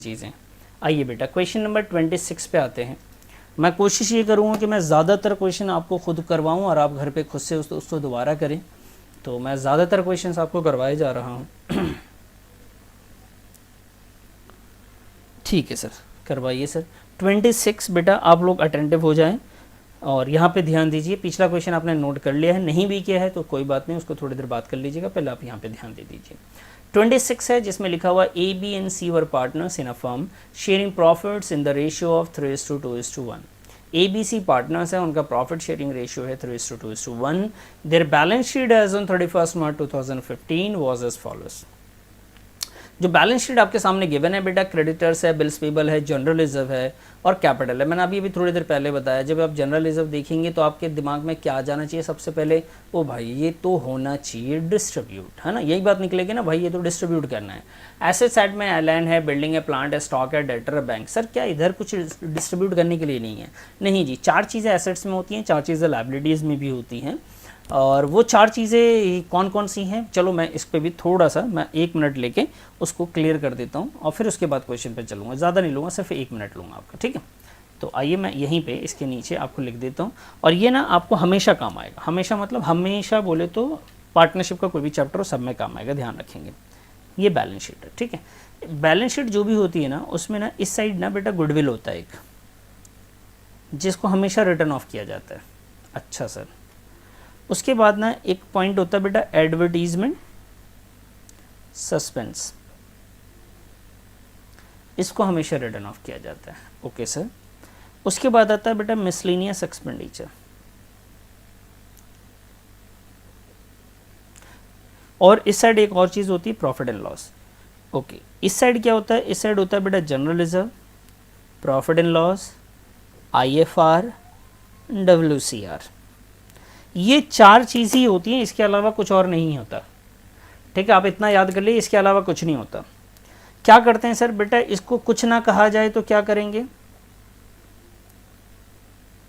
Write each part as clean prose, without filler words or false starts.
चीज़ें। आइए बेटा क्वेश्चन नंबर 26 पे आते हैं। मैं कोशिश ये करूँगा कि मैं ज़्यादातर क्वेश्चन आपको खुद करवाऊँ और आप घर पे खुद से उसको दोबारा करें, तो मैं ज़्यादातर क्वेश्चंस आपको करवाए जा रहा हूँ। ठीक है सर, करवाइए सर। 26 बेटा आप लोग अटेंटिव हो जाएं और यहाँ पे ध्यान दीजिए। पिछला क्वेश्चन आपने नोट कर लिया है, नहीं भी किया है तो कोई बात नहीं, उसको थोड़ी देर बात कर लीजिएगा, पहले आप यहाँ पे ध्यान दे दीजिए। 26 है जिसमें लिखा हुआ A B and C were partners in a firm sharing profits in the ratio of 3:2:1। A B C partners है, उनका प्रॉफिट शेयरिंग रेशियो है 3:2:1। Their balance sheet as on 31 March 2015 was as follows. जो balance sheet आपके सामने given है बेटा, creditors है, bills payable है, जनरल रिजर्व है और कैपिटल है। मैंने अभी थोड़ी देर पहले बताया, जब आप जनरल रिजर्व देखेंगे तो आपके दिमाग में क्या जाना चाहिए सबसे पहले, ओ भाई ये तो होना चाहिए डिस्ट्रीब्यूट, है ना, यही बात निकलेगी ना भाई, ये तो डिस्ट्रीब्यूट करना है। एसेट साइड में लैंड है, बिल्डिंग है, प्लांट है, स्टॉक है, डेटर है, बैंक। सर क्या इधर कुछ डिस्ट्रीब्यूट करने के लिए नहीं है? नहीं जी, 4 चीज़ें एसेट्स में होती हैं, 4 चीज़ें लायबिलिटीज़ में भी होती हैं। और वो 4 चीज़ें कौन कौन सी हैं, चलो मैं इस पर भी थोड़ा सा मैं 1 मिनट लेके उसको क्लियर कर देता हूँ और फिर उसके बाद क्वेश्चन पे चलूँगा। ज़्यादा नहीं लूँगा, सिर्फ 1 मिनट लूँगा आपका, ठीक है। तो आइए मैं यहीं पे इसके नीचे आपको लिख देता हूँ और ये ना आपको हमेशा काम आएगा। हमेशा मतलब हमेशा बोले तो पार्टनरशिप का कोई भी चैप्टर हो, सब में काम आएगा, ध्यान रखेंगे। ये बैलेंस शीट है, ठीक है। बैलेंस शीट जो भी होती है ना, उसमें ना इस साइड ना बेटा गुडविल होता है एक, जिसको हमेशा रिटर्न ऑफ किया जाता है। अच्छा सर, उसके बाद ना एक पॉइंट होता है बेटा एडवर्टीजमेंट सस्पेंस, इसको हमेशा रिटर्न ऑफ किया जाता है। Okay sir. उसके बाद आता है बेटा मिसलेनियस एक्सपेंडिचर, और इस साइड एक और चीज होती है प्रॉफिट एंड लॉस। ओके, इस साइड क्या होता है? इस साइड होता है बेटा general reserve, profit and loss, IFR, WCR। ये 4 चीज़ ही होती हैं, इसके अलावा कुछ और नहीं होता, ठीक है। आप इतना याद कर लीजिए, इसके अलावा कुछ नहीं होता। क्या करते हैं सर बेटा, इसको कुछ ना कहा जाए तो क्या करेंगे?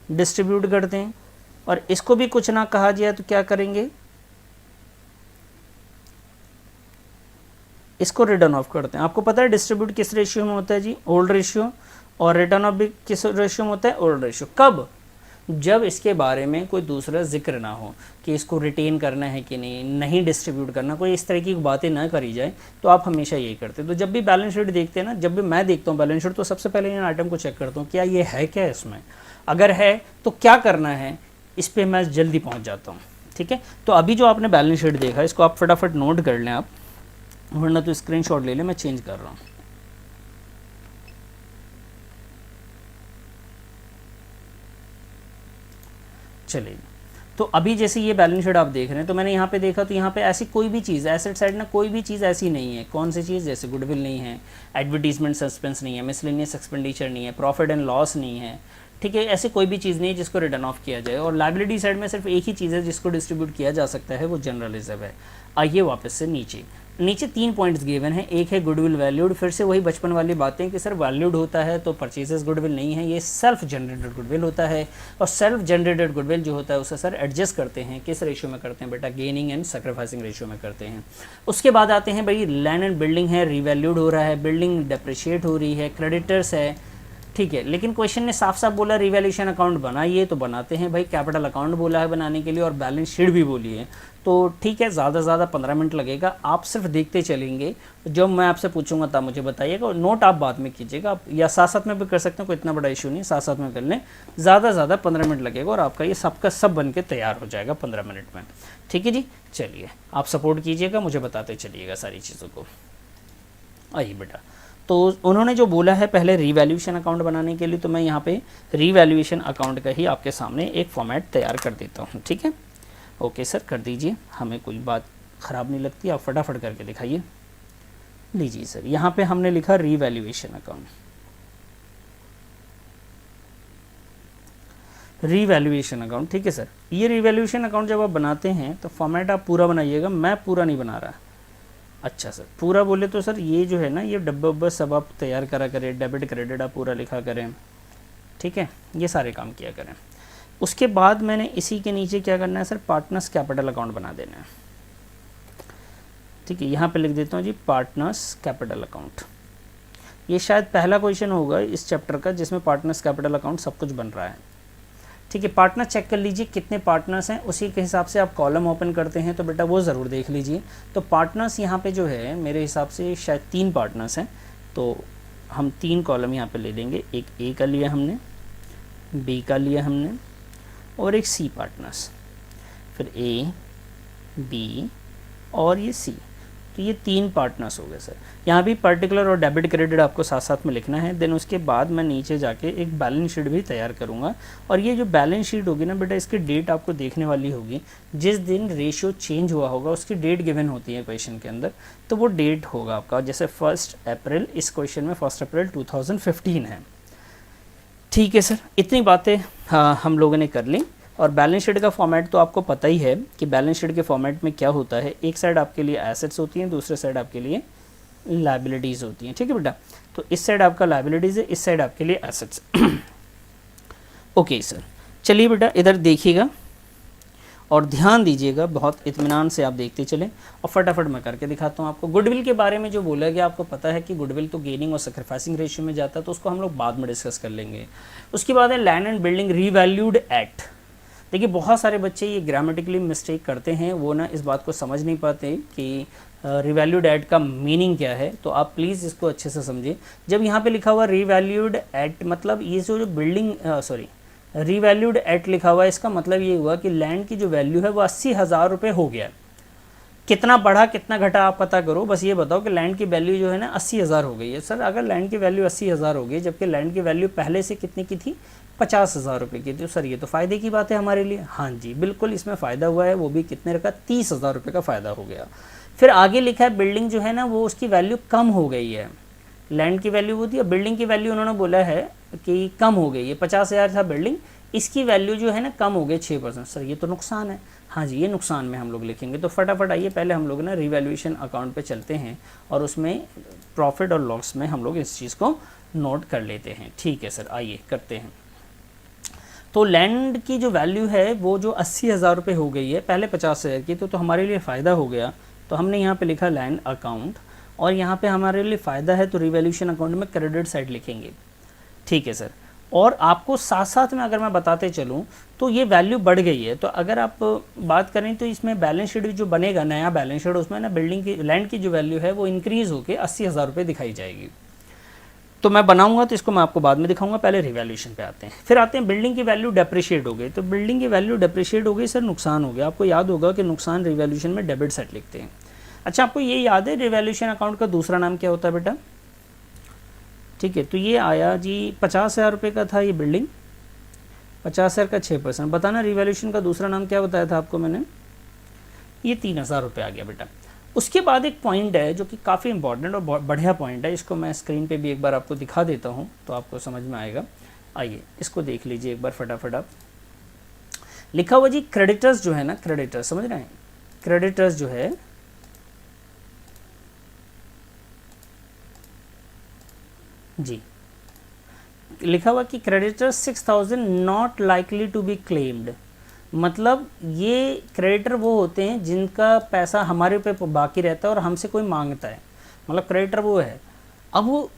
डिस्ट्रीब्यूट करते हैं। और इसको भी कुछ ना कहा जाए तो क्या करेंगे? इसको रिटर्न ऑफ करते हैं। आपको पता है डिस्ट्रीब्यूट किस रेशियो में होता है जी? Old ratio. और रिटर्न ऑफ भी किस रेशियो में होता है? Old ratio. कब? जब इसके बारे में कोई दूसरा जिक्र ना हो कि इसको रिटेन करना है कि नहीं डिस्ट्रीब्यूट करना, कोई इस तरह की बातें ना करी जाए, तो आप हमेशा यही करते हैं। तो जब भी बैलेंस शीट देखते हैं ना, जब भी मैं देखता हूँ बैलेंस शीट, तो सबसे पहले इन आइटम को चेक करता हूँ क्या ये है क्या इसमें, अगर है तो क्या करना है, इस पर मैं जल्दी पहुँच जाता हूँ, ठीक है। तो अभी जो आपने बैलेंस शीट देखा, इसको आप फटाफट नोट कर लें आप, वरना तो स्क्रीनशॉट ले लें, मैं चेंज कर रहा हूँ। चलिए, तो अभी जैसे ये बैलेंस शीट आप देख रहे हैं, तो मैंने यहाँ पे देखा, तो यहाँ पे ऐसी कोई भी चीज़ एसेट साइड ना कोई भी चीज़ ऐसी नहीं है। कौन सी चीज़? जैसे गुडविल नहीं है, एडवर्टीजमेंट सस्पेंस नहीं है, मिसलेनियस एक्सपेंडिचर नहीं है, प्रॉफिट एंड लॉस नहीं है, ठीक है। ऐसी कोई भी चीज़ नहीं है जिसको रिटर्न ऑफ किया जाए। और लायबिलिटी साइड में सिर्फ एक ही चीज़ है जिसको डिस्ट्रीब्यूट किया जा सकता है, वो जनरल रिजर्व है। आइए वापस से नीचे 3 पॉइंट्स गिवन हैं। एक है गुडविल वैल्यूड, फिर से वही बचपन वाली बातें कि सर वैल्यूड होता है तो परचेजेस गुडविल नहीं है, ये सेल्फ जनरेटेड गुडविल होता है। और सेल्फ जनरेटेड गुडविल जो होता है उसे सर एडजस्ट करते हैं, किस रेशियो में करते हैं बेटा? गेनिंग एंड सैक्रिफाइसिंग रेशियो में करते हैं। उसके बाद आते हैं भाई लैंड एंड बिल्डिंग है, रीवैल्यूड हो रहा है, बिल्डिंग डेप्रिशिएट हो रही है, क्रेडिटर्स है, ठीक है। लेकिन क्वेश्चन ने साफ साफ बोला रिवैल्यूएशन अकाउंट बनाइए, तो बनाते हैं भाई। कैपिटल अकाउंट बोला है बनाने के लिए और बैलेंस शीट भी बोली है, तो ठीक है, ज़्यादा से ज़्यादा 15 मिनट लगेगा। आप सिर्फ देखते चलेंगे, जब मैं आपसे पूछूंगा तब मुझे बताइएगा, और नोट आप बाद में कीजिएगा, आप या साथ साथ में भी कर सकते हैं, कोई इतना बड़ा इशू नहीं, साथ साथ में कर लें। ज़्यादा से ज़्यादा 15 मिनट लगेगा और आपका ये सबका सब बन के तैयार हो जाएगा 15 मिनट में, ठीक है जी। चलिए आप सपोर्ट कीजिएगा, मुझे बताते चलिएगा सारी चीज़ों को। आइए बेटा, तो उन्होंने जो बोला है पहले रीवैल्यूएशन अकाउंट बनाने के लिए, तो मैं यहाँ पे रीवैल्यूएशन अकाउंट का ही आपके सामने एक फॉर्मेट तैयार कर देता हूँ, ठीक है। ओके सर, कर दीजिए, हमें कोई बात ख़राब नहीं लगती, आप फटाफट करके दिखाइए। लीजिए सर, यहाँ पे हमने लिखा रीवैल्यूएशन अकाउंट, रीवैल्यूएशन अकाउंट, ठीक है सर। ये रीवैल्यूएशन अकाउंट जब आप बनाते हैं तो फॉर्मेट आप पूरा बनाइएगा, मैं पूरा नहीं बना रहा। अच्छा सर, पूरा बोले तो सर ये जो है ना, ये डब्बा उब्बा सब आप तैयार करा करें, डेबिट क्रेडिट आप पूरा लिखा करें, ठीक है, ये सारे काम किया करें। उसके बाद मैंने इसी के नीचे क्या करना है सर, पार्टनर्स कैपिटल अकाउंट बना देना है, ठीक है। यहाँ पे लिख देता हूँ जी पार्टनर्स कैपिटल अकाउंट। ये शायद पहला क्वेश्चन होगा इस चैप्टर का जिसमें पार्टनर्स कैपिटल अकाउंट सब कुछ बन रहा है। ठीक है, पार्टनर चेक कर लीजिए कितने पार्टनर्स हैं, उसी के हिसाब से आप कॉलम ओपन करते हैं तो बेटा वो ज़रूर देख लीजिए। तो पार्टनर्स यहाँ पे जो है मेरे हिसाब से शायद 3 पार्टनर्स हैं, तो हम 3 कॉलम यहाँ पे ले लेंगे। एक ए का लिया हमने, बी का लिया हमने और एक सी पार्टनर्स, फिर ए बी और ये सी, तो ये 3 पार्टनर्स हो गए सर। यहाँ भी पर्टिकुलर और डेबिट क्रेडिट आपको साथ साथ में लिखना है। देन उसके बाद मैं नीचे जाके एक बैलेंस शीट भी तैयार करूँगा, और ये जो बैलेंस शीट होगी ना बेटा, इसकी डेट आपको देखने वाली होगी। जिस दिन रेशियो चेंज हुआ होगा उसकी डेट गिवन होती है क्वेश्चन के अंदर, तो वो डेट होगा आपका, जैसे 1 अप्रैल, इस क्वेश्चन में 1 अप्रैल 2015 है। ठीक है सर, इतनी बातें हम लोगों ने कर ली। और बैलेंस शीट का फॉर्मेट तो आपको पता ही है कि बैलेंस शीट के फॉर्मेट में क्या होता है, एक साइड आपके लिए एसेट्स होती हैं, दूसरे साइड आपके लिए लायबिलिटीज़ होती हैं। ठीक है बेटा, तो इस साइड आपका लायबिलिटीज़ है, इस साइड आपके लिए एसेट्स। ओके सर, चलिए बेटा इधर देखिएगा और ध्यान दीजिएगा, बहुत इत्मीनान से आप देखते चलें, और फटाफट मैं करके दिखाता हूँ आपको। गुडविल के बारे में जो बोला गया, आपको पता है कि गुडविल तो गेनिंग और सैक्रिफाइसिंग रेशियो में जाता है, तो उसको हम लोग बाद में डिस्कस कर लेंगे। उसके बाद है land and building revalued at. देखिए बहुत सारे बच्चे ये ग्रामेटिकली मिस्टेक करते हैं, वो ना इस बात को समझ नहीं पाते कि रिवैल्यूड एट का मीनिंग क्या है, तो आप प्लीज़ इसको अच्छे से समझिए। जब यहाँ पे लिखा हुआ रिवैल्यूड एट, मतलब ये जो बिल्डिंग रिवैल्यूड एट लिखा हुआ है, इसका मतलब ये हुआ कि लैंड की जो वैल्यू है वो 80,000 रुपये हो गया। कितना बढ़ा कितना घटा आप पता करो, बस ये बताओ कि लैंड की वैल्यू जो है ना 80,000 हो गई है। सर अगर लैंड की वैल्यू 80,000 हो गई, जबकि लैंड की वैल्यू पहले से कितनी की थी, 50,000 रुपये की थी, सर ये तो फ़ायदे की बात है हमारे लिए। हाँ जी बिल्कुल, इसमें फ़ायदा हुआ है, वो भी कितने का, 30,000 रुपये का फ़ायदा हो गया। फिर आगे लिखा है बिल्डिंग जो है ना वो उसकी वैल्यू कम हो गई है। लैंड की वैल्यू वो थी, बिल्डिंग की वैल्यू उन्होंने बोला है कि कम हो गई है। 50,000 था बिल्डिंग, इसकी वैल्यू जो है ना कम हो गई 6%। सर ये तो नुकसान है। हाँ जी, ये नुकसान में हम लोग लिखेंगे। तो फटाफट आइए पहले हम लोग ना रिवैल्यूएशन अकाउंट पे चलते हैं और उसमें प्रॉफिट और लॉस में हम लोग इस चीज़ को नोट कर लेते हैं। ठीक है सर, आइए करते हैं। तो लैंड की जो वैल्यू है वो जो 80,000 रुपये हो गई है, पहले 50,000 की, तो हमारे लिए फ़ायदा हो गया। तो हमने यहाँ पे लिखा लैंड अकाउंट, और यहाँ पे हमारे लिए फ़ायदा है तो रिवैल्यूएशन अकाउंट में क्रेडिट साइड लिखेंगे। ठीक है सर, और आपको साथ साथ में अगर मैं बताते चलूँ तो ये वैल्यू बढ़ गई है। तो अगर आप बात करें तो इसमें बैलेंस शीट जो बनेगा, नया बैलेंस शीट, उसमें ना बिल्डिंग की लैंड की जो वैल्यू है वो इंक्रीज़ होकर 80,000 रुपये दिखाई जाएगी। तो मैं बनाऊंगा तो इसको मैं आपको बाद में दिखाऊंगा, पहले रिवैल्यूएशन पे आते हैं। फिर आते हैं बिल्डिंग की वैल्यू डेप्रिशिएट हो गई। तो बिल्डिंग की वैल्यू डेप्रिशिएट हो गई सर, नुकसान हो गया। आपको याद होगा कि नुकसान रिवैल्यूएशन में डेबिट साइड लिखते हैं। अच्छा, आपको ये याद है रिवैल्यूएशन अकाउंट का दूसरा नाम क्या होता है बेटा? ठीक है, तो ये आया जी 50,000 रुपये का था ये बिल्डिंग, 50,000 का 6%। बताना रिवैल्यूएशन का दूसरा नाम क्या बताया था आपको मैंने? ये 3,000 रुपये आ गया बेटा। उसके बाद एक पॉइंट है जो कि काफ़ी इंपॉर्टेंट और बढ़िया पॉइंट है, इसको मैं स्क्रीन पे भी एक बार आपको दिखा देता हूँ तो आपको समझ में आएगा। आइए इसको देख लीजिए एक बार फटाफट आप। लिखा हुआ जी क्रेडिटर्स जो है ना, क्रेडिटर्स समझ रहे हैं, क्रेडिटर्स जो है जी, लिखा हुआ कि creditors 6,000 not likely to be claimed. मतलब ये क्रेडिटर वो होते हैं जिनका पैसा हमारे पे बाकी रहता है और हमसे कोई मांगता है, मतलब क्रेडिटर वो है। अब वो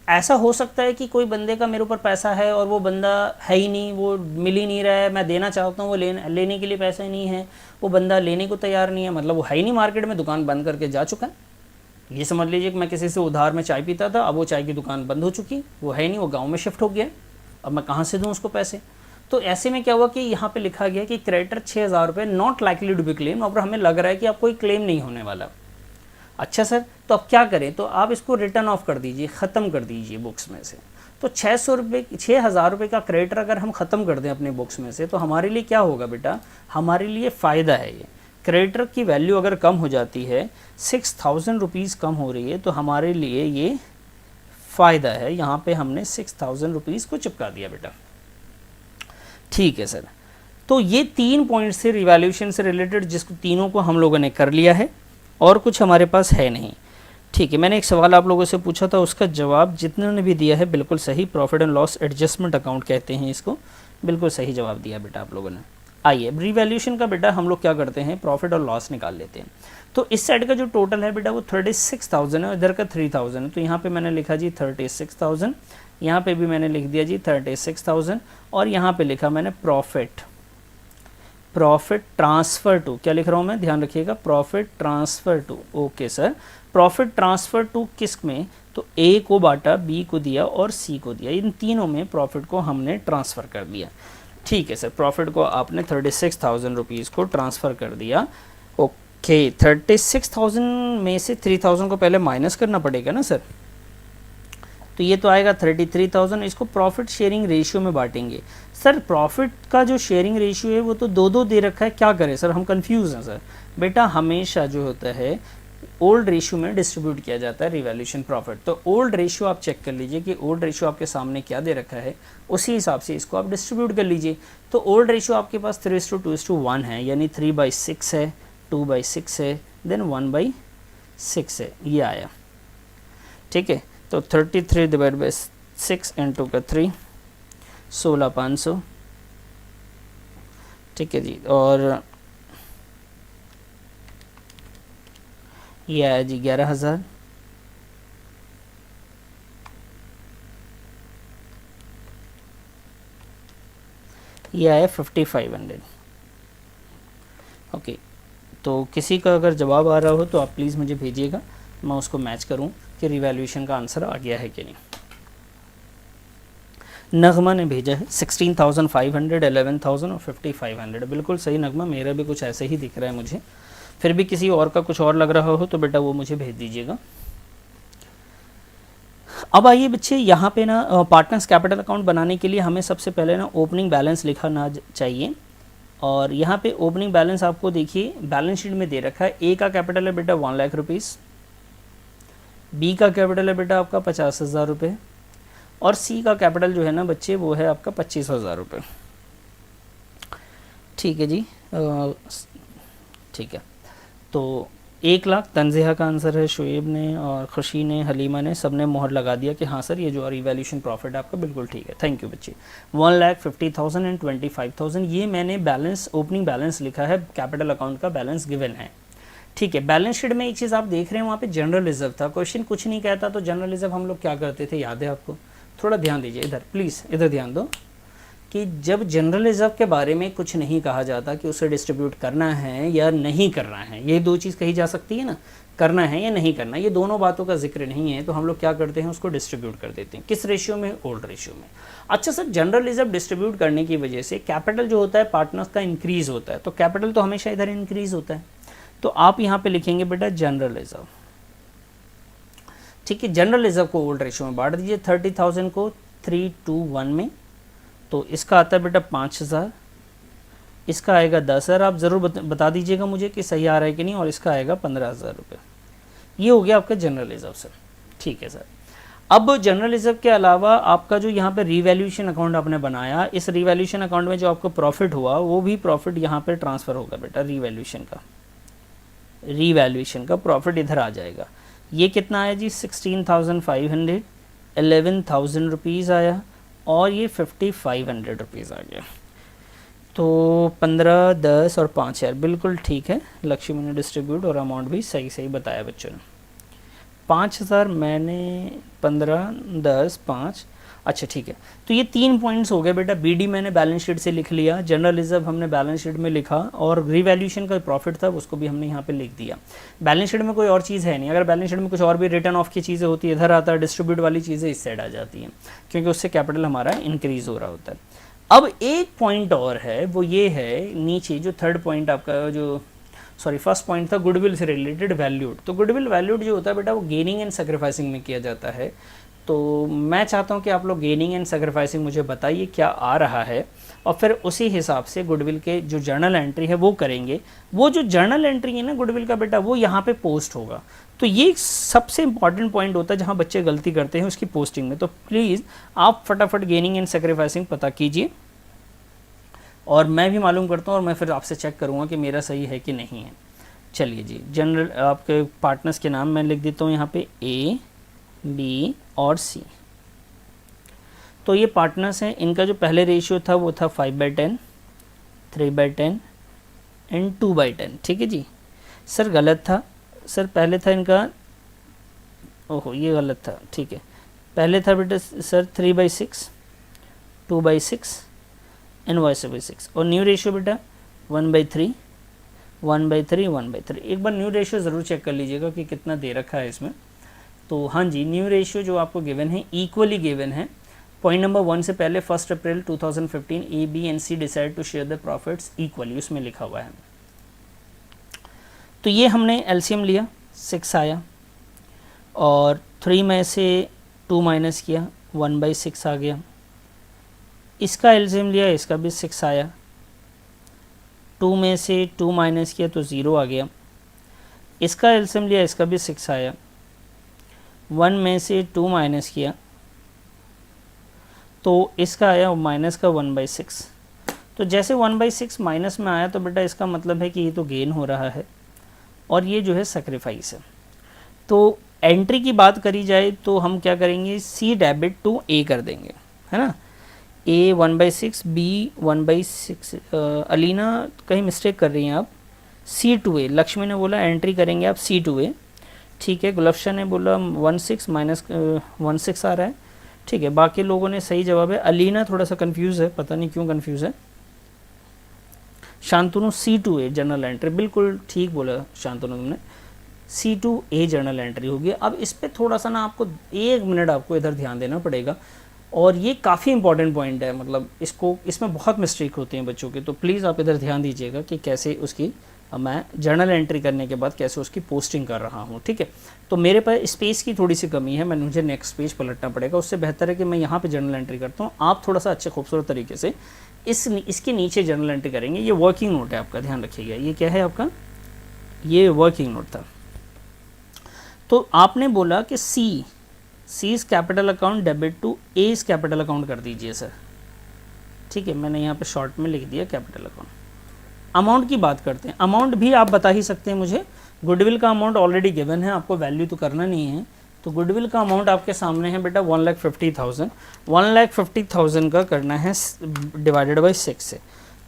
ऐसा हो सकता है कि कोई बंदे का मेरे ऊपर पैसा है और वो बंदा है ही नहीं, वो मिल ही नहीं रहा है, मैं देना चाहता हूँ, वो लेने के लिए पैसा ही नहीं है, वो बंदा लेने को तैयार नहीं है, मतलब वो है ही नहीं मार्केट में, दुकान बंद करके जा चुका है। ये समझ लीजिए कि मैं किसी से उधार में चाय पीता था, अब वो चाय की दुकान बंद हो चुकी, वो है ही नहीं, वो गाँव में शिफ्ट हो गया, अब मैं कहाँ से दूँ उसको पैसे। तो ऐसे में क्या हुआ कि यहाँ पे लिखा गया कि क्रेडिटर 6,000 रुपये not likely to be claim, और हमें लग रहा है कि अब कोई क्लेम नहीं होने वाला। अच्छा सर, तो अब क्या करें? तो आप इसको रिटर्न ऑफ कर दीजिए, ख़त्म कर दीजिए बुक्स में से। तो 6,000 रुपये का क्रेडिटर अगर हम ख़त्म कर दें अपने बुक्स में से तो हमारे लिए क्या होगा बेटा? हमारे लिए फ़ायदा है। ये क्रेडिटर की वैल्यू अगर कम हो जाती है, 6,000 रुपीज़ कम हो रही है, तो हमारे लिए ये फ़ायदा है। यहाँ पे हमने 6,000 रुपीज़ को चिपका दिया बेटा। ठीक है सर, तो ये 3 पॉइंट से रिवैल्यूएशन से रिलेटेड, जिसको तीनों को हम लोगों ने कर लिया है और कुछ हमारे पास है नहीं। ठीक है, मैंने एक सवाल आप लोगों से पूछा था, उसका जवाब जितने ने भी दिया है बिल्कुल सही। Profit and loss adjustment account कहते हैं इसको, बिल्कुल सही जवाब दिया बेटा आप लोगों ने। आइए रिवैल्यूएशन का बेटा हम लोग क्या करते हैं, प्रॉफिट और लॉस निकाल लेते हैं। तो इस साइड का जो टोटल है बेटा वो 36,000 है, इधर का 3,000 है, तो यहाँ पे मैंने लिखा जी 36,000, यहाँ पे भी मैंने लिख दिया जी 36,000, और यहाँ पे लिखा मैंने प्रॉफिट ट्रांसफ़र टू, क्या लिख रहा हूँ मैं, ध्यान रखिएगा, profit transfer to. Okay sir, profit transfer to किस में, तो ए को बांटा, बी को दिया और सी को दिया, इन तीनों में प्रॉफिट को हमने ट्रांसफ़र कर दिया। ठीक है सर, प्रॉफिट को आपने 36,000 रुपीज़ को ट्रांसफ़र कर दिया। ओके, 36,000 में से 3,000 को पहले माइनस करना पड़ेगा ना सर, तो ये तो आएगा 33,000, इसको प्रॉफिट शेयरिंग रेशियो में बांटेंगे। सर प्रॉफिट का जो शेयरिंग रेशियो है वो तो दो दे रखा है, क्या करें सर, हम कंफ्यूज हैं सर। बेटा हमेशा जो होता है ओल्ड रेशियो में डिस्ट्रीब्यूट किया जाता है रिवैल्यूएशन प्रॉफिट, तो ओल्ड रेशियो आप चेक कर लीजिए कि ओल्ड रेशियो आपके सामने क्या दे रखा है, उसी हिसाब से इसको आप डिस्ट्रीब्यूट कर लीजिए। तो ओल्ड रेशियो आपके पास 3:2:1 है, यानी 3/6 है, 2/6 है, देन 1/6 है, ये आया। ठीक है, तो 33/6 इंटू का 3, 16,500। ठीक है जी, और ये आया जी 11,000। ये आया 5,500। ओके, तो किसी का अगर जवाब आ रहा हो तो आप प्लीज़ मुझे भेजिएगा, मैं उसको मैच करूं कि रिवैल्यूएशन का आंसर आ गया है कि नहीं। नगमा ने भेजा है 16,500, 11,000 और 5,500, बिल्कुल सही नगमा, मेरा भी कुछ ऐसे ही दिख रहा है मुझे। फिर भी किसी और का कुछ और लग रहा हो तो बेटा वो मुझे भेज दीजिएगा। अब आइए बच्चे, यहाँ पे ना पार्टनर्स कैपिटल अकाउंट बनाने के लिए हमें सबसे पहले ना ओपनिंग बैलेंस लिखना चाहिए, और यहाँ पे ओपनिंग बैलेंस आपको देखिए बैलेंस शीट में दे रखा है। ए का कैपिटल है बेटा 1 लाख रुपीज़, बी का कैपिटल है बेटा आपका 50,000 रुपये, और सी का कैपिटल जो है ना बच्चे वो है आपका 25,000 रुपये। ठीक है जी, ठीक है, तो 1 लाख तंज़िहा का आंसर है, शुएब ने और खुशी ने, हलीमा ने, सब ने मोहर लगा दिया कि हाँ सर ये जो रिवैल्यूएशन प्रॉफिट है आपका बिल्कुल ठीक है, थैंक यू बच्चे। 1,50,000 एंड 25,000, ये मैंने बैलेंस ओपनिंग बैलेंस लिखा है, कैपिटल अकाउंट का बैलेंस गिवन है। ठीक है, बैलेंस शीट में एक चीज़ आप देख रहे हैं, वहाँ पे जनरल रिजर्व था, क्वेश्चन कुछ नहीं कहता, तो जनरल रिजर्व हम लोग क्या करते थे, याद है आपको, थोड़ा ध्यान दीजिए इधर, प्लीज़ इधर ध्यान दो कि जब जनरल रिजर्व के बारे में कुछ नहीं कहा जाता कि उसे डिस्ट्रीब्यूट करना है या नहीं करना है, ये दो चीज़ कही जा सकती है ना, करना है या नहीं करना, ये दोनों बातों का जिक्र नहीं है, तो हम लोग क्या करते हैं, उसको डिस्ट्रीब्यूट कर देते हैं। किस रेशियो में, ओल्ड रेशियो में। अच्छा सर, जनरल रिजर्व डिस्ट्रीब्यूट करने की वजह से कैपिटल जो होता है पार्टनर्स का इंक्रीज होता है, तो कैपिटल तो हमेशा इधर इंक्रीज होता है, तो आप यहाँ पे लिखेंगे बेटा जनरल रिजर्व। ठीक है, जनरल रिजर्व को ओल्ड रेशियो में बांट दीजिए, 30,000 को 3:1 में, तो इसका आता है बेटा 5,000, इसका आएगा 10,000, आप ज़रूर बता दीजिएगा मुझे कि सही आ रहा है कि नहीं, और इसका आएगा 15,000 रुपये। ये हो गया आपका जनरल रिजर्व सर। ठीक है सर, अब जनरल रिजर्व के अलावा आपका जो यहाँ पे रिवैल्यूएशन अकाउंट आपने बनाया, इस रिवैल्यूएशन अकाउंट में जो आपको प्रॉफिट हुआ वो भी प्रॉफिट यहाँ पे ट्रांसफ़र होगा बेटा, रिवैल्यूएशन का प्रॉफिट इधर आ जाएगा। ये कितना आया जी, 16,500, 11,000 रुपीज़ आया, और ये 5,500 रुपीज़ आ गया, तो 15, 10 और 5,000 बिल्कुल ठीक है। लक्ष्मी ने डिस्ट्रीब्यूट और अमाउंट भी सही सही बताया बच्चों ने। 5,000 मैंने 15, 10, 5, अच्छा ठीक है, तो ये 3 पॉइंट्स हो गए बेटा। बीडी मैंने बैलेंस शीट से लिख लिया, जनरल रिजर्व हमने बैलेंस शीट में लिखा, और रिवैल्यूएशन का प्रॉफिट था उसको भी हमने यहाँ पे लिख दिया। बैलेंस शीट में कोई और चीज़ है नहीं, अगर बैलेंस शीट में कुछ और भी रिटर्न ऑफ की चीज़ें होती है इधर आता है, डिस्ट्रीब्यूट वाली चीज़ें इस साइड आ जाती हैं, क्योंकि उससे कैपिटल हमारा इंक्रीज हो रहा होता है। अब एक पॉइंट और है, वो ये है नीचे जो थर्ड पॉइंट आपका जो फर्स्ट पॉइंट था गुडविल से रिलेटेड वैल्यूड। तो गुडविल वैल्यूड जो होता है बेटा वो गेनिंग एंड सेक्रीफाइसिंग में किया जाता है, तो मैं चाहता हूँ कि आप लोग गेनिंग एंड सेक्रीफाइसिंग मुझे बताइए क्या आ रहा है, और फिर उसी हिसाब से गुडविल के जो जर्नल एंट्री है वो करेंगे। वो जो जर्नल एंट्री है ना गुडविल का बेटा, वो यहाँ पे पोस्ट होगा, तो ये सबसे इंपॉर्टेंट पॉइंट होता है जहाँ बच्चे गलती करते हैं उसकी पोस्टिंग में। तो प्लीज़ आप फटाफट गेनिंग एंड सेक्रीफाइसिंग पता कीजिए, और मैं भी मालूम करता हूँ, और मैं फिर आपसे चेक करूँगा कि मेरा सही है कि नहीं है। चलिए जी, जनरल आपके पार्टनर्स के नाम मैं लिख देता हूँ यहाँ पे A, B और C। तो ये पार्टनर्स हैं, इनका जो पहले रेशियो था वो था 5/10, 3/10 एंड 2/10। ठीक है जी, सर गलत था सर, पहले था इनका, ओहो ये गलत था, ठीक है। पहले था बेटा सर 3/6, 2/6 एंड y/6, और न्यू रेशियो बेटा 1/3, 1/3, 1/3। एक बार न्यू रेशियो ज़रूर चेक कर लीजिएगा कि कितना दे रखा है इसमें। तो हाँ जी, न्यू रेशियो जो आपको गिवन है इक्वली गिवन है। पॉइंट नंबर 1 से पहले 1 April 2015 A B and C decide to share the profits equally, उसमें लिखा हुआ है। तो ये हमने एलसीएम लिया, 6 आया, और 3 में से 2 माइनस किया, 1/6 आ गया। इसका एलसीएम लिया, इसका भी 6 आया, 2 में से 2 माइनस किया तो 0 आ गया। इसका एलसीएम लिया, इसका भी 6 आया, 1 में से 2 माइनस किया तो इसका आया माइनस का 1/6। तो जैसे 1/6 माइनस में आया तो बेटा इसका मतलब है कि ये तो गेन हो रहा है और ये जो है सेक्रीफाइस है। तो एंट्री की बात करी जाए तो हम क्या करेंगे, सी डेबिट टू ए कर देंगे, है ना। ए 1/6, बी 1/6, अलीना कहीं मिस्टेक कर रही हैं आप, सी टू ए, लक्ष्मी ने बोला एंट्री करेंगे आप सी टू ए, ठीक है। गुलफ्शा ने बोला 16 माइनस 16 आ रहा है, ठीक है। बाकी लोगों ने सही जवाब है। अलीना थोड़ा सा कंफ्यूज है, पता नहीं क्यों कंफ्यूज है। शांतनु C2A जर्नल एंट्री, बिल्कुल ठीक बोला शांतनु तुमने, C2A जर्नल एंट्री होगी। अब इस पर थोड़ा सा ना आपको 1 मिनट आपको इधर ध्यान देना पड़ेगा, और ये काफ़ी इंपॉर्टेंट पॉइंट है, मतलब इसको इसमें बहुत मिस्टेक होती हैं बच्चों के, तो प्लीज़ आप इधर ध्यान दीजिएगा कि कैसे उसकी मैं जर्नल एंट्री करने के बाद कैसे उसकी पोस्टिंग कर रहा हूँ, ठीक है। तो मेरे पास स्पेस की थोड़ी सी कमी है, मुझे नेक्स्ट पेज पलटना पड़ेगा, उससे बेहतर है कि मैं यहाँ पे जर्नल एंट्री करता हूँ, आप थोड़ा सा अच्छे खूबसूरत तरीके से इसके नीचे जर्नल एंट्री करेंगे। ये वर्किंग नोट है आपका, ध्यान रखिएगा। ये क्या है आपका, ये वर्किंग नोट था। तो आपने बोला कि C is capital account debit to A is capital account कर दीजिए सर, ठीक है। मैंने यहाँ पे शॉर्ट में लिख दिया कैपिटल अकाउंट। अमाउंट की बात करते हैं, अमाउंट भी आप बता ही सकते हैं मुझे। गुडविल का अमाउंट ऑलरेडी गिवन है, आपको वैल्यू तो करना नहीं है, तो गुडविल का अमाउंट आपके सामने है बेटा 1,50,000। 1,50,000 का करना है डिवाइडेड बाई 6 से,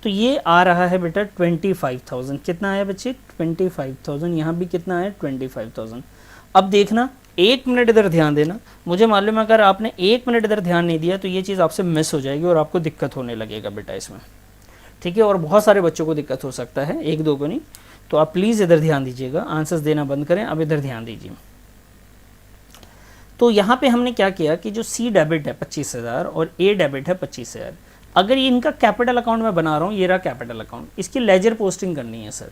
तो ये आ रहा है बेटा 25,000। कितना आया बच्चे, 25,000। यहाँ भी कितना है, 25,000। अब देखना, 1 मिनट इधर ध्यान देना। मुझे मालूम है अगर आपने 1 मिनट इधर ध्यान नहीं दिया तो ये चीज़ आपसे मिस हो जाएगी और आपको दिक्कत होने लगेगा बेटा इसमें, ठीक है। और बहुत सारे बच्चों को दिक्कत हो सकता है, 1-2 को नहीं। तो आप प्लीज़ इधर ध्यान दीजिएगा, आंसर्स देना बंद करें, अब इधर ध्यान दीजिए। तो यहाँ पे हमने क्या किया कि जो सी डेबिट है 25,000 और ए डेबिट है 25,000, अगर ये इनका कैपिटल अकाउंट मैं बना रहा हूँ, ये रहा कैपिटल अकाउंट, इसकी लेजर पोस्टिंग करनी है सर,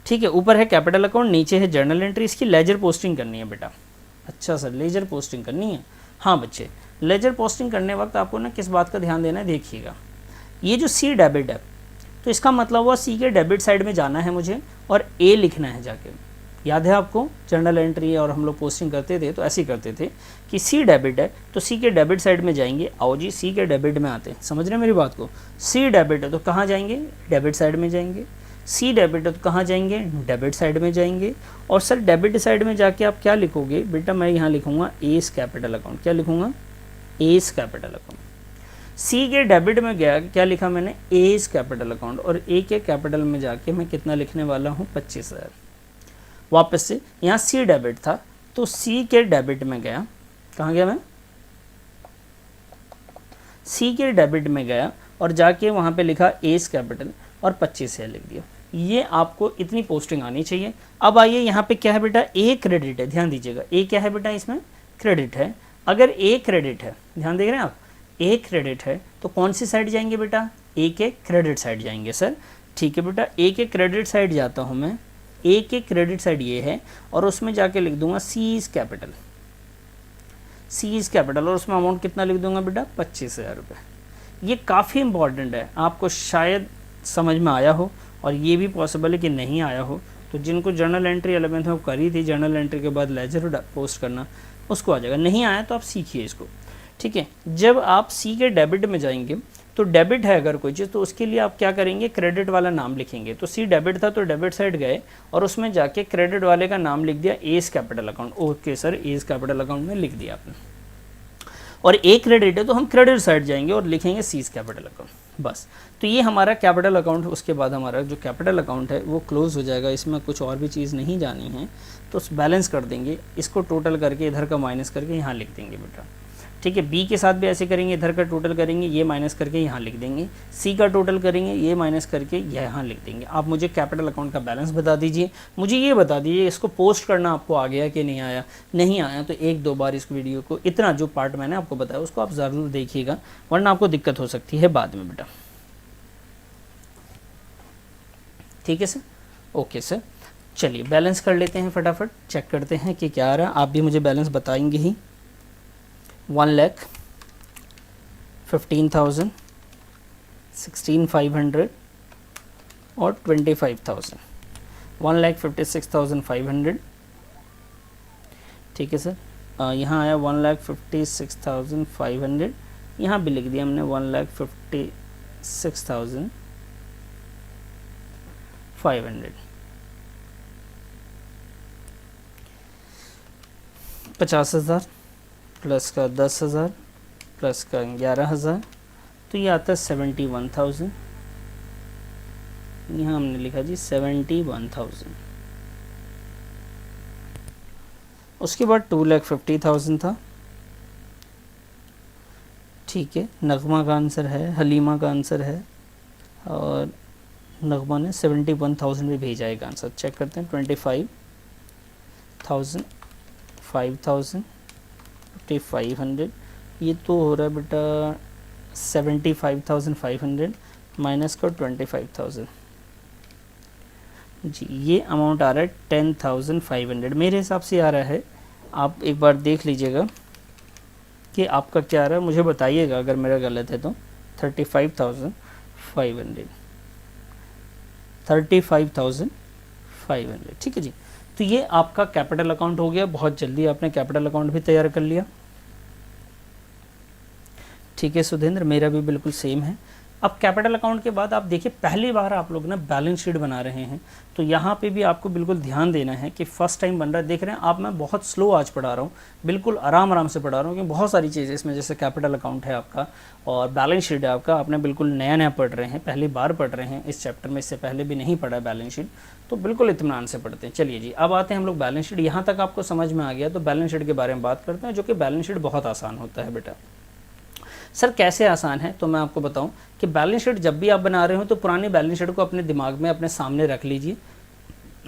ठीक है। ऊपर है कैपिटल अकाउंट, नीचे है जर्नल एंट्री, इसकी लेजर पोस्टिंग करनी है बेटा। अच्छा सर, लेजर पोस्टिंग करनी है, हाँ बच्चे। लेजर पोस्टिंग करने वक्त आपको ना किस बात का ध्यान देना है, देखिएगा। ये जो सी डेबिट है तो इसका मतलब हुआ सी के डेबिट साइड में जाना है मुझे और ए लिखना है जाके। याद है आपको जर्नल एंट्री और हम लोग पोस्टिंग करते थे तो ऐसे ही करते थे कि सी डेबिट है तो सी के डेबिट साइड में जाएंगे। आओ जी, सी के डेबिट में आते हैं, समझ रहे हैं मेरी बात को। सी डेबिट है तो कहाँ जाएंगे, डेबिट साइड में जाएंगे। सी डेबिट है तो कहाँ जाएंगे, डेबिट साइड में जाएंगे। और सर डेबिट साइड में जाके आप क्या लिखोगे बेटा, मैं यहाँ लिखूँगा एस कैपिटल अकाउंट। क्या लिखूँगा, एस कैपिटल अकाउंट। सी के डेबिट में गया, क्या लिखा मैंने, एस कैपिटल अकाउंट, और ए के कैपिटल में जाके मैं कितना लिखने वाला हूँ, 25,000। वापस से यहाँ सी डेबिट था तो सी के डेबिट में गया, कहाँ गया मैं, सी के डेबिट में गया और जाके वहाँ पे लिखा एस कैपिटल और 25,000 लिख दिया। ये आपको इतनी पोस्टिंग आनी चाहिए। अब आइए यहाँ पे क्या है बेटा, ए क्रेडिट है, ध्यान दीजिएगा। ए क्या है बेटा, इसमें क्रेडिट है। अगर ए क्रेडिट है, ध्यान देख रहे हैं आप, ए क्रेडिट है तो कौन सी साइड जाएंगे बेटा, ए के क्रेडिट साइड जाएंगे सर, ठीक है बेटा। ए के क्रेडिट साइड जाता हूँ मैं, ए के क्रेडिट साइड ये है और उसमें जाके लिख दूंगा C is capital, C is capital, और उसमें अमाउंट कितना लिख दूंगा बेटा, 25,000 रुपये। ये काफ़ी इंपॉर्टेंट है, आपको शायद समझ में आया हो और ये भी पॉसिबल है कि नहीं आया हो। तो जिनको जर्नल एंट्री 11th में करी थी, जर्नल एंट्री के बाद लेजर पोस्ट करना, उसको आ जाएगा। नहीं आया तो आप सीखिए इसको, ठीक है। जब आप सी के डेबिट में जाएंगे तो डेबिट है अगर कोई चीज़ तो उसके लिए आप क्या करेंगे, क्रेडिट वाला नाम लिखेंगे। तो सी डेबिट था तो डेबिट साइड गए और उसमें जाके क्रेडिट वाले का नाम लिख दिया S capital account. Okay sir, S capital account में लिख दिया आपने। और ए क्रेडिट है तो हम क्रेडिट साइड जाएंगे और लिखेंगे सीज कैपिटल अकाउंट। बस। तो ये हमारा कैपिटल अकाउंट, उसके बाद हमारा जो कैपिटल अकाउंट है वो क्लोज हो जाएगा। इसमें कुछ और भी चीज़ नहीं जानी है, तो बैलेंस कर देंगे, इसको टोटल करके इधर का माइनस करके यहाँ लिख देंगे बेटा, ठीक है। बी के साथ भी ऐसे करेंगे, इधर का टोटल करेंगे, ये माइनस करके यहाँ लिख देंगे। सी का टोटल करेंगे, ये माइनस करके यहाँ लिख देंगे। आप मुझे कैपिटल अकाउंट का बैलेंस बता दीजिए, मुझे ये बता दीजिए इसको पोस्ट करना आपको आ गया कि नहीं आया। नहीं आया तो एक दो बार इस वीडियो को, इतना जो पार्ट मैंने आपको बताया उसको आप ज़रूर देखिएगा, वरना आपको दिक्कत हो सकती है बाद में बेटा। ठीक है सर, ओके सर। चलिए बैलेंस कर लेते हैं, फटाफट चेक करते हैं कि क्या आ रहा है। आप भी मुझे बैलेंस बताएंगे ही। 1,15,000, 16,500 और 25,000, 1,56,500। ठीक है सर, यहाँ आया 1,56,500, यहाँ भी लिख दिया हमने 1,56,500। 50,000 प्लस का 10,000 प्लस का 11,000, तो ये आता है 71,000। यहाँ हमने लिखा जी 71,000। उसके बाद 2,50,000 था। ठीक है, नगमा का आंसर है, हलीमा का आंसर है, और नगमा ने 71,000 भी भेजा है आंसर। चेक करते हैं। 25,000, 5,000, 5,500, ये तो हो रहा है बेटा 75,500 माइनस का 25,000 जी, ये अमाउंट आ रहा है 10,500 मेरे हिसाब से आ रहा है। आप एक बार देख लीजिएगा कि आपका क्या आ रहा है, मुझे बताइएगा अगर मेरा गलत है तो। 35,500, 35,500, ठीक है जी। तो ये आपका कैपिटल अकाउंट हो गया। बहुत जल्दी आपने कैपिटल अकाउंट भी तैयार कर लिया। ठीक है सुधेंद्र, मेरा भी बिल्कुल सेम है। अब कैपिटल अकाउंट के बाद आप देखिए, पहली बार आप लोग ना बैलेंस शीट बना रहे हैं, तो यहाँ पे भी आपको बिल्कुल ध्यान देना है कि फर्स्ट टाइम बन रहा है। देख रहे हैं आप, मैं बहुत स्लो आज पढ़ा रहा हूँ, बिल्कुल आराम आराम से पढ़ा रहा हूँ, क्योंकि बहुत सारी चीज़ें इसमें, जैसे कैपिटल अकाउंट है आपका और बैलेंस शीट है आपका, आपने बिल्कुल नया नया पढ़ रहे हैं, पहली बार पढ़ रहे हैं इस चैप्टर में, इससे पहले भी नहीं पढ़ा है बैलेंस शीट, तो बिल्कुल इत्मीनान से पढ़ते हैं। चलिए जी, अब आते हैं हम लोग बैलेंस शीट। यहाँ तक आपको समझ में आ गया, तो बैलेंस शीट के बारे में बात करते हैं, जो कि बैलेंस शीट बहुत आसान होता है बेटा। सर कैसे आसान है, तो मैं आपको बताऊं कि बैलेंस शीट जब भी आप बना रहे हो तो पुरानी बैलेंस शीट को अपने दिमाग में, अपने सामने रख लीजिए।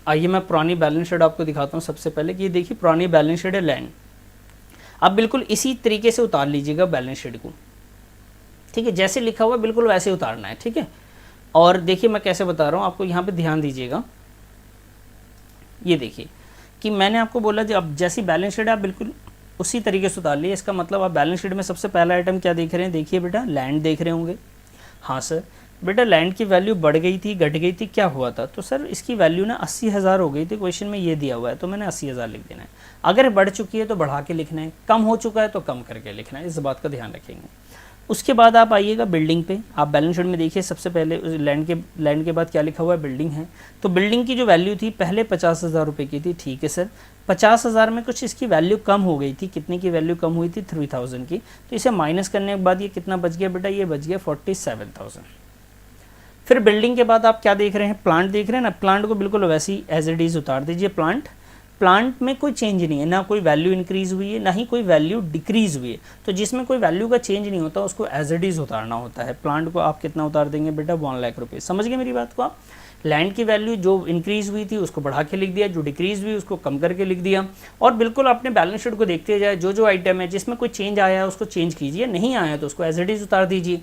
आइए मैं पुरानी बैलेंस शीट आपको दिखाता हूं। सबसे पहले कि ये देखिए, पुरानी बैलेंस शीट है लैंड। आप बिल्कुल इसी तरीके से उतार लीजिएगा बैलेंस शीट को, ठीक है, जैसे लिखा हुआ बिल्कुल वैसे उतारना है, ठीक है। और देखिए मैं कैसे बता रहा हूँ आपको, यहाँ पे ध्यान दीजिएगा। ये देखिए कि मैंने आपको बोला जब जैसी बैलेंस शीट है आप बिल्कुल उसी तरीके से उतार लिए। इसका मतलब आप बैलेंस शीट में सबसे पहला आइटम क्या देख रहे हैं, देखिए बेटा लैंड देख रहे होंगे। हाँ सर, बेटा लैंड की वैल्यू बढ़ गई थी, घट गई थी, क्या हुआ था, तो सर इसकी वैल्यू ना 80,000 हो गई थी। क्वेश्चन में ये दिया हुआ है, तो मैंने 80,000 लिख देना है। अगर बढ़ चुकी है तो बढ़ा के लिखना है, कम हो चुका है तो कम करके लिखना है, इस बात का ध्यान रखेंगे। उसके बाद आप आइएगा बिल्डिंग पे। आप बैलेंस शीट में देखिए सबसे पहले लैंड के बाद क्या लिखा हुआ है, बिल्डिंग है। तो बिल्डिंग की जो वैल्यू थी पहले 50,000 रुपये की थी, ठीक है सर। 50,000 में कुछ इसकी वैल्यू कम हो गई थी, कितने की वैल्यू कम हुई थी, 3,000 की। तो इसे माइनस करने के बाद ये कितना बच गया बेटा, ये बच गया 47,000। फिर बिल्डिंग के बाद आप क्या देख रहे हैं, प्लांट देख रहे हैं ना। प्लांट को बिल्कुल वैसी एज इट इज उतार दीजिए। प्लांट में कोई चेंज नहीं है, ना कोई वैल्यू इंक्रीज हुई है, ना ही कोई वैल्यू डिक्रीज हुई है। तो जिसमें कोई वैल्यू का चेंज नहीं होता उसको एज इट इज उतारना होता है। प्लांट को आप कितना उतार देंगे बेटा, 1 लाख रुपये। समझ गए मेरी बात को आप। लैंड की वैल्यू जो इंक्रीज हुई थी उसको बढ़ा के लिख दिया, जो डिक्रीज हुई उसको कम करके लिख दिया। और बिल्कुल अपने बैलेंस शीट को देखते जाए, जो जो आइटम है जिसमें कोई चेंज आया है उसको चेंज कीजिए, नहीं आया तो उसको एज इट इज उतार दीजिए।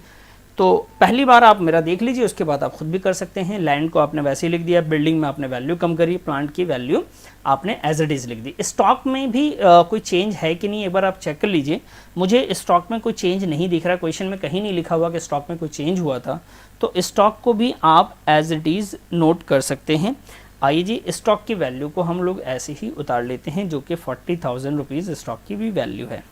तो पहली बार आप मेरा देख लीजिए, उसके बाद आप खुद भी कर सकते हैं। लैंड को आपने वैसे ही लिख दिया, बिल्डिंग में आपने वैल्यू कम करी, प्लांट की वैल्यू आपने एज इट इज लिख दी। स्टॉक में भी कोई चेंज है कि नहीं, एक बार आप चेक कर लीजिए। मुझे स्टॉक में कोई चेंज नहीं दिख रहा, क्वेश्चन में कहीं नहीं लिखा हुआ कि स्टॉक में कोई चेंज हुआ था। तो स्टॉक को भी आप एज इट इज नोट कर सकते हैं। आइए जी, स्टॉक की वैल्यू को हम लोग ऐसे ही उतार लेते हैं, जो कि 40,000 रुपीज़ स्टॉक की भी वैल्यू है।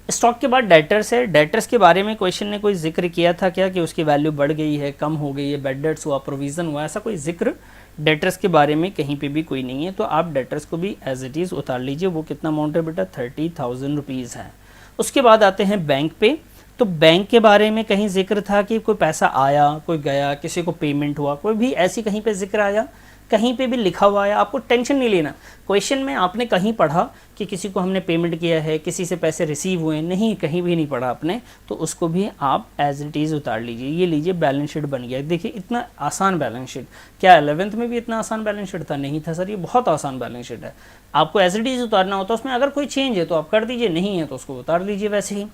स्टॉक के बाद डेटर्स है। डेटर्स के बारे में क्वेश्चन ने कोई जिक्र किया था क्या कि उसकी वैल्यू बढ़ गई है, कम हो गई है, बैड डेट्स हुआ, प्रोविज़न हुआ, ऐसा कोई जिक्र डेटर्स के बारे में कहीं पे भी कोई नहीं है। तो आप डेटर्स को भी एज इट इज़ उतार लीजिए। वो कितना अमाउंट है बेटा, 30,000 रुपीज़ है। उसके बाद आते हैं बैंक पे। तो बैंक के बारे में कहीं जिक्र था कि कोई पैसा आया, कोई गया, किसी को पेमेंट हुआ, कोई भी ऐसी कहीं पे जिक्र आया, कहीं पे भी लिखा हुआ आया, आपको टेंशन नहीं लेना। क्वेश्चन में आपने कहीं पढ़ा कि किसी को हमने पेमेंट किया है, किसी से पैसे रिसीव हुए, नहीं, कहीं भी नहीं पढ़ा आपने, तो उसको भी आप एज इट इज़ उतार लीजिए। ये लीजिए, बैलेंस शीट बन गया। देखिए इतना आसान बैलेंस शीट, क्या 11th में भी इतना आसान बैलेंस शीट था? नहीं था सर, ये बहुत आसान बैलेंस शीट है। आपको एज इट इज़ उतारना होता है, उसमें अगर कोई चेंज है तो आप कर दीजिए, नहीं है तो उसको उतार लीजिए वैसे ही।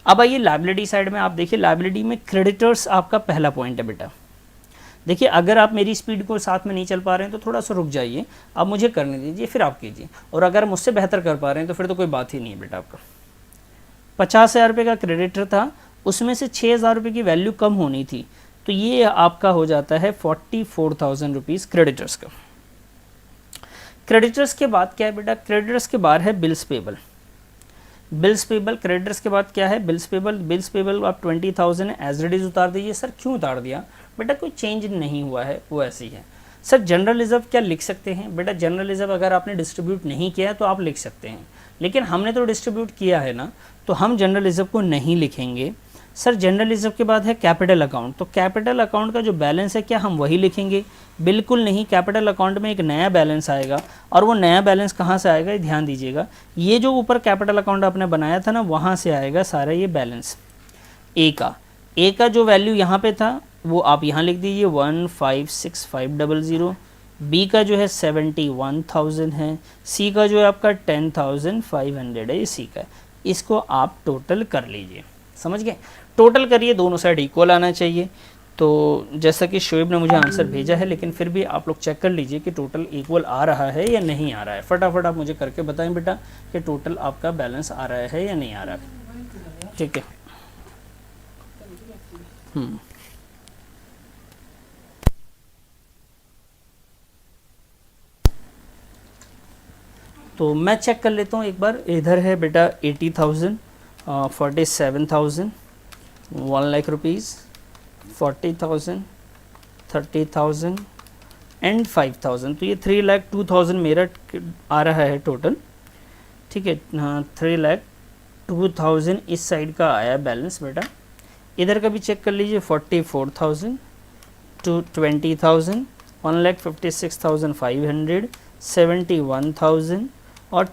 अब आइए लायबिलिटी साइड में, आप देखिए लायबिलिटी में क्रेडिटर्स आपका पहला पॉइंट है बेटा। देखिए अगर आप मेरी स्पीड को साथ में नहीं चल पा रहे हैं तो थोड़ा सा रुक जाइए, आप मुझे करने दीजिए, फिर आप कीजिए। और अगर मुझसे बेहतर कर पा रहे हैं तो फिर तो कोई बात ही नहीं है बेटा। आपका 50,000 रुपये का क्रेडिटर था, उसमें से 6,000 रुपये की वैल्यू कम होनी थी, तो ये आपका हो जाता है 44,000 रुपीज़ क्रेडिटर्स का। क्रेडिटर्स के बाद क्या है बेटा? क्रेडिटर्स के बाद है bills payable. Bills payable creditors के बाद क्या है? Bills payable. बिल्स पेबल आप 20,000 एज इट इज उतार दीजिए। सर क्यों उतार दिया? बेटा कोई चेंज नहीं हुआ है, वो ऐसी है। सर जनरल रिजर्व क्या लिख सकते हैं? बेटा जनरल रिजर्व अगर आपने डिस्ट्रीब्यूट नहीं किया है तो आप लिख सकते हैं, लेकिन हमने तो डिस्ट्रीब्यूट किया है ना, तो हम जनरल रिजर्व को नहीं लिखेंगे। सर जनरल रिजर्व के बाद है कैपिटल अकाउंट, तो कैपिटल अकाउंट का जो बैलेंस है क्या हम वही लिखेंगे? बिल्कुल नहीं। कैपिटल अकाउंट में एक नया बैलेंस आएगा, और वो नया बैलेंस कहाँ से आएगा? ध्यान दीजिएगा, ये जो ऊपर कैपिटल अकाउंट आपने बनाया था ना, वहाँ से आएगा सारा ये बैलेंस। ए का जो वैल्यू यहाँ पे था वो आप यहाँ लिख दीजिए 156500। बी का जो है 71,000 है। सी का जो है आपका 10,500 है, ये सी का है। इसको आप टोटल कर लीजिए, समझ गए? टोटल करिए, दोनों साइड इक्वल आना चाहिए। तो जैसा कि शोएब ने मुझे आंसर भेजा है, लेकिन फिर भी आप लोग चेक कर लीजिए कि टोटल इक्वल आ रहा है या नहीं आ रहा है। फटाफट आप मुझे करके बताएं बेटा कि टोटल आपका बैलेंस आ रहा है या नहीं आ रहा है। ठीक है। तो मैं चेक कर लेता हूँ एक बार। इधर है बेटा 80,000, 47,000, 1 लाख रुपीज़, 40,000, 30,000 एंड 5,000। तो ये 3,02,000 मेरा आ रहा है टोटल। ठीक है, 3,02,000 इस साइड का आया बैलेंस बेटा। इधर का भी चेक कर लीजिए, 44,000 to 20,000, 1,56,500, 71,000 और